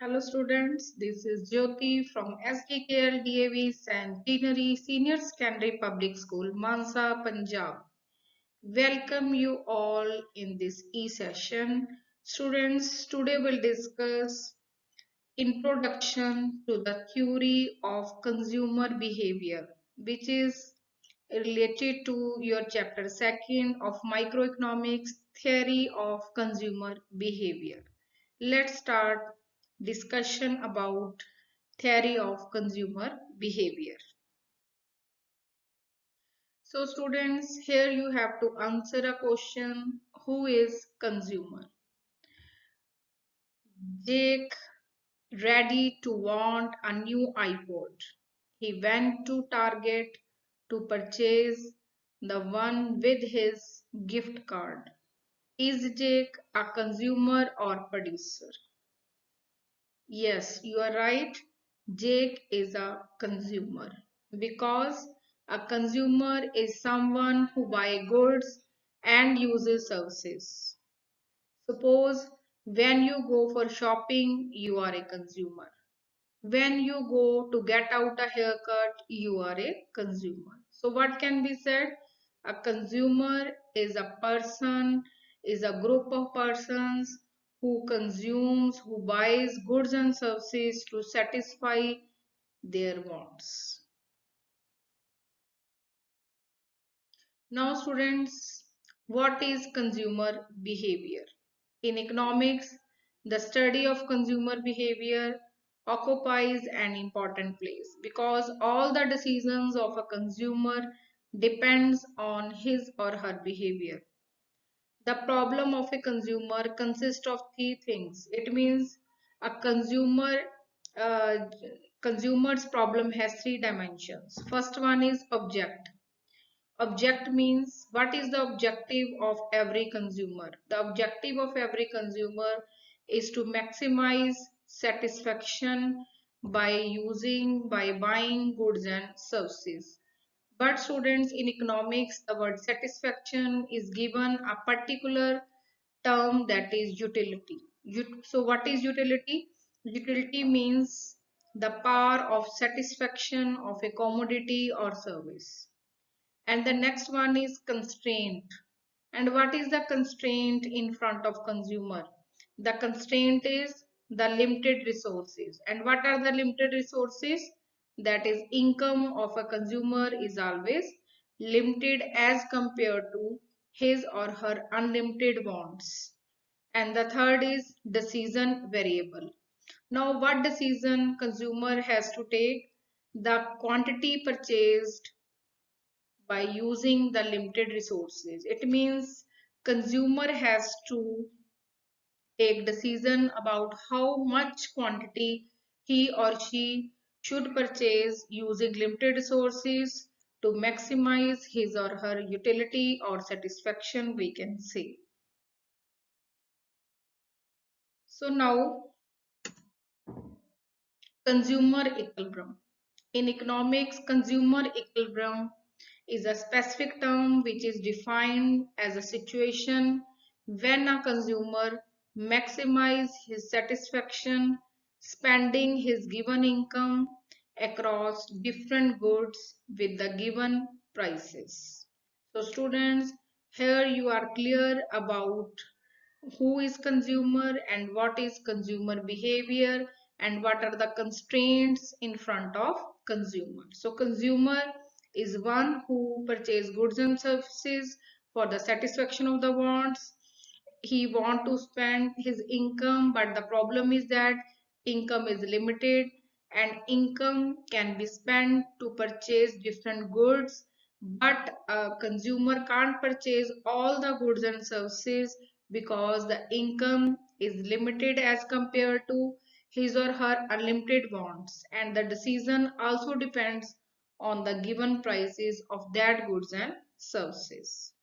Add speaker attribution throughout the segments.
Speaker 1: Hello students, this is Jyoti from SKKL DAV Centenary Senior Secondary Public School, Mansa, Punjab. Welcome you all in this e-session. Students, today we'll discuss Introduction to the Theory of Consumer Behavior, which is related to your chapter 2nd of Microeconomics, Theory of Consumer Behavior. Let's start discussion about theory of consumer behavior. So students, here you have to answer a question: who is consumer? Jake ready to want a new iPod. He went to Target to purchase the one with his gift card. Is Jake a consumer or producer? Yes, you are right. Jake is a consumer because a consumer is someone who buys goods and uses services. Suppose when you go for shopping, you are a consumer. When you go to get out a haircut, you are a consumer. So what can be said? A consumer is a person, is a group of persons who consumes, who buys goods and services to satisfy their wants. Now students, what is consumer behavior? In economics, the study of consumer behavior occupies an important place because all the decisions of a consumer depends on his or her behavior. The problem of a consumer consists of three things. It means a uh, consumer's problem has three dimensions. First one is object. Object means what is the objective of every consumer? The objective of every consumer is to maximize satisfaction by buying goods and services. But students, in economics, the word satisfaction is given a particular term, that is utility. So what is utility? Utility means the power of satisfaction of a commodity or service. And the next one is constraint. And what is the constraint in front of consumer? The constraint is the limited resources. And what are the limited resources? That is, income of a consumer is always limited as compared to his or her unlimited wants. And the third is decision variable. Now what decision consumer has to take? The quantity purchased by using the limited resources. It means consumer has to take decision about how much quantity he or she should purchase using limited resources to maximize his or her utility or satisfaction, we can say. So now, consumer equilibrium. In economics, consumer equilibrium is a specific term which is defined as a situation when a consumer maximizes his satisfaction spending his given income across different goods with the given prices. So students, here you are clear about who is consumer and what is consumer behavior and what are the constraints in front of consumer. So consumer is one who purchase goods and services for the satisfaction of the wants. He want to spend his income, but the problem is that income is limited and income can be spent to purchase different goods, but a consumer can't purchase all the goods and services because the income is limited as compared to his or her unlimited wants, and the decision also depends on the given prices of that goods and services.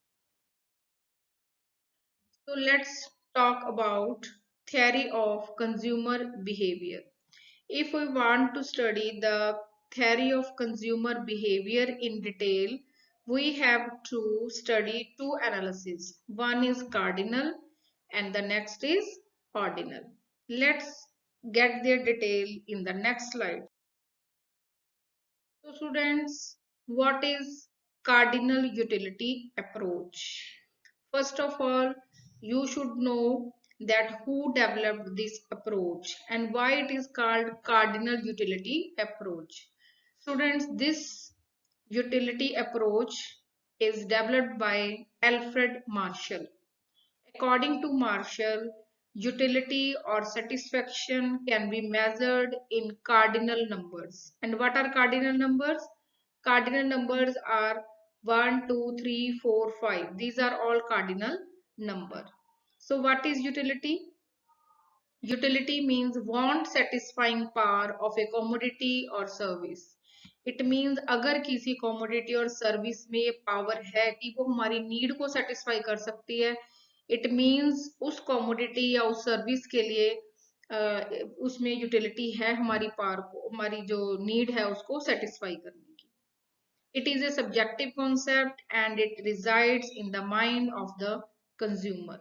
Speaker 1: So let's talk about theory of consumer behavior. If we want to study the theory of consumer behavior in detail, we have to study two analyses. One is cardinal and the next is ordinal. Let's get their detail in the next slide. So students, what is cardinal utility approach? First of all, you should know that who developed this approach and why it is called cardinal utility approach. Students, this utility approach is developed by Alfred Marshall. According to Marshall, utility or satisfaction can be measured in cardinal numbers. And what are cardinal numbers? Cardinal numbers are 1, 2, 3, 4, 5. These are all cardinal number. So what is utility? Utility means want satisfying power of a commodity or service. It means अगर किसी commodity और service में ये power है कि वो हमारी need को satisfy कर सकती है, it means उस commodity या उस service के लिए उसमें utility है हमारी power को, हमारी जो need है उसको satisfy करने की. It is a subjective concept and it resides in the mind of the consumer.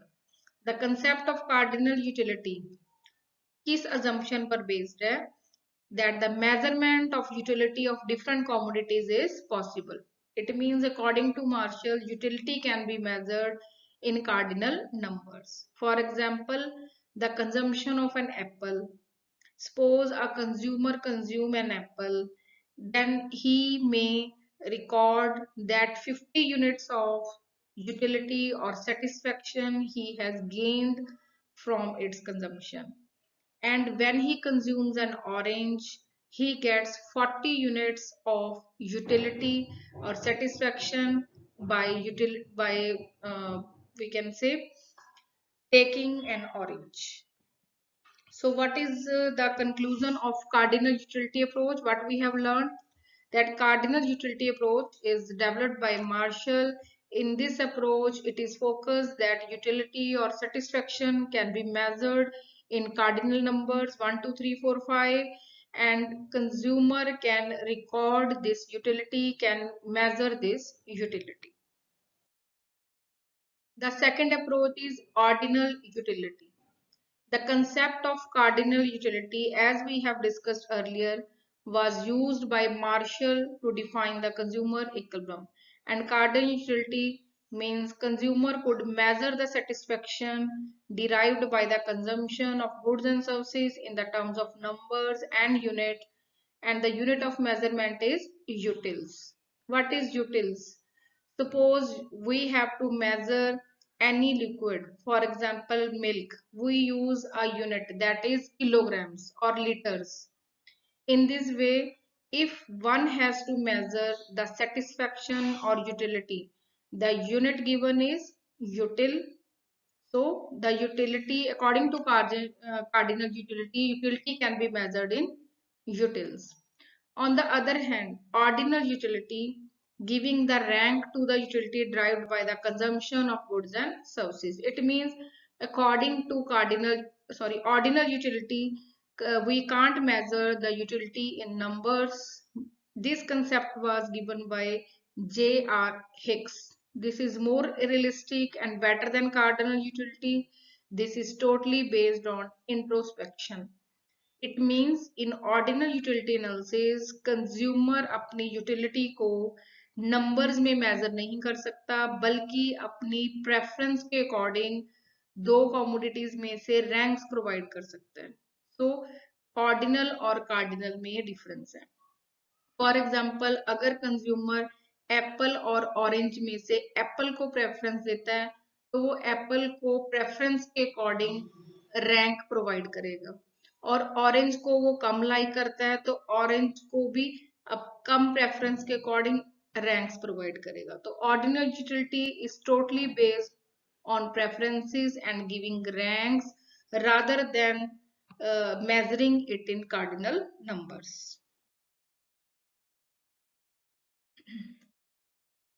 Speaker 1: The concept of cardinal utility किस assumption पर based है that the measurement of utility of different commodities is possible. It means according to Marshall, utility can be measured in cardinal numbers. For example, the consumption of an apple. Suppose a consumer consume an apple, then he may record that 50 units of utility or satisfaction he has gained from its consumption. And when he consumes an orange, he gets 40 units of utility or satisfaction by we can say taking an orange. So what is the conclusion of cardinal utility approach? What we have learned that cardinal utility approach is developed by Marshall. In this approach, it is focused that utility or satisfaction can be measured in cardinal numbers 1, 2, 3, 4, 5, and consumer can record this utility, can measure this utility. The second approach is ordinal utility. The concept of cardinal utility, as we have discussed earlier, was used by Marshall to define the consumer equilibrium. And cardinal utility means consumer could measure the satisfaction derived by the consumption of goods and services in the terms of numbers and unit, and the unit of measurement is utils. What is utils? Suppose we have to measure any liquid, for example milk, we use a unit that is kilograms or liters. In this way, if one has to measure the satisfaction or utility, the unit given is util. So the utility, according to cardinal utility can be measured in utils. On the other hand, ordinal utility giving the rank to the utility derived by the consumption of goods and services. It means according to ordinal utility, we can't measure the utility in numbers. This concept was given by J.R. Hicks. This is more realistic and better than cardinal utility. This is totally based on introspection. It means in ordinal utility analysis, consumer अपनी utility को numbers में measure नहीं कर सकता, बल्कि अपनी preference के according दो commodities में से ranks provide कर सकता है. So ordinal और cardinal में ये difference है. फॉर एग्जाम्पल अगर कंज्यूमर एप्पल और ऑरेंज में से एप्पल को प्रेफरेंस देता है तो वो एप्पल को प्रेफरेंस के अकॉर्डिंग रैंक प्रोवाइड करेगा, और ऑरेंज को वो कम लाइक करता है तो ऑरेंज को भी अब कम प्रेफरेंस के अकॉर्डिंग रैंक्स प्रोवाइड करेगा. तो ordinal utility is totally based on preferences and giving ranks rather than measuring it in cardinal numbers.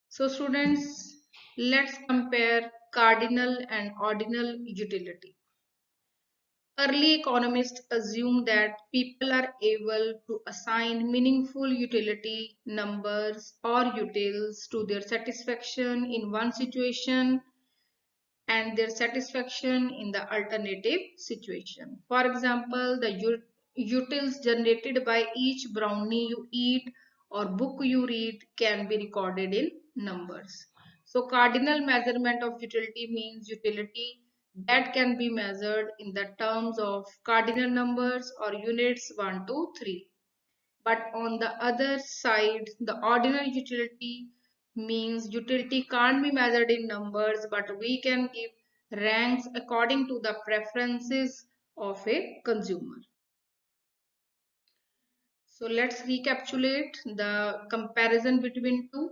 Speaker 1: So students, let's compare cardinal and ordinal utility. Early economists assumed that people are able to assign meaningful utility numbers or utils to their satisfaction in one situation and their satisfaction in the alternative situation. For example, the utils generated by each brownie you eat or book you read can be recorded in numbers. So cardinal measurement of utility means utility that can be measured in the terms of cardinal numbers or units 1 to 3. But on the other side, the ordinal utility means utility can't be measured in numbers, but we can give ranks according to the preferences of a consumer. So let's recapitulate the comparison between two.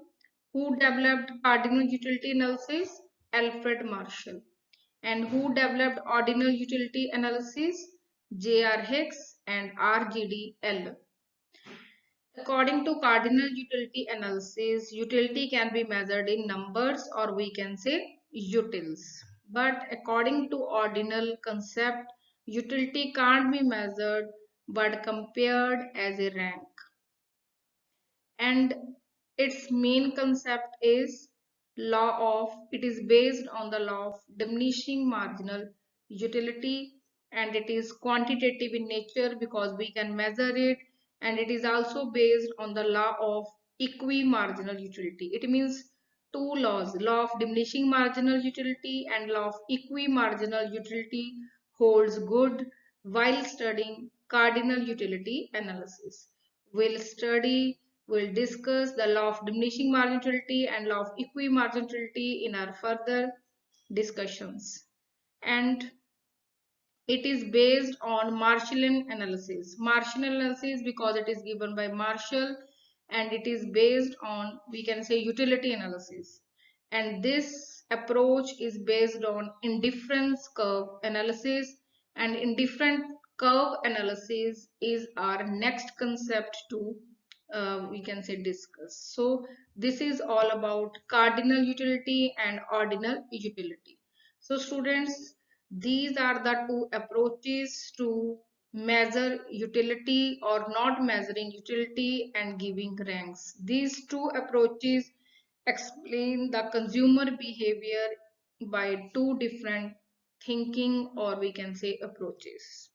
Speaker 1: Who developed cardinal utility analysis? Alfred Marshall. And who developed ordinal utility analysis? J.R. Hicks and R.G.D. Eller. According to cardinal utility analysis, utility can be measured in numbers or we can say utils. But according to ordinal concept, utility can't be measured but compared as a rank. And its main concept is it is based on the law of diminishing marginal utility, and it is quantitative in nature because we can measure it, and it is also based on the law of equimarginal utility. It means two laws, law of diminishing marginal utility and law of equimarginal utility holds good while studying cardinal utility analysis. We'll discuss the law of diminishing marginality and law of equimarginality in our further discussions. And it is based on Marshallian analysis. Marshallian analysis because it is given by Marshall, and it is based on, we can say, utility analysis. And this approach is based on indifference curve analysis, and indifferent curve analysis is our next concept to we can say discuss. So this is all about cardinal utility and ordinal utility. So students, these are the two approaches to measure utility or not measuring utility and giving ranks. These two approaches explain the consumer behavior by two different thinking or we can say approaches.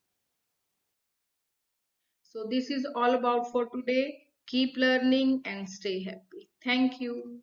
Speaker 1: So this is all about for today. Keep learning and stay happy. Thank you.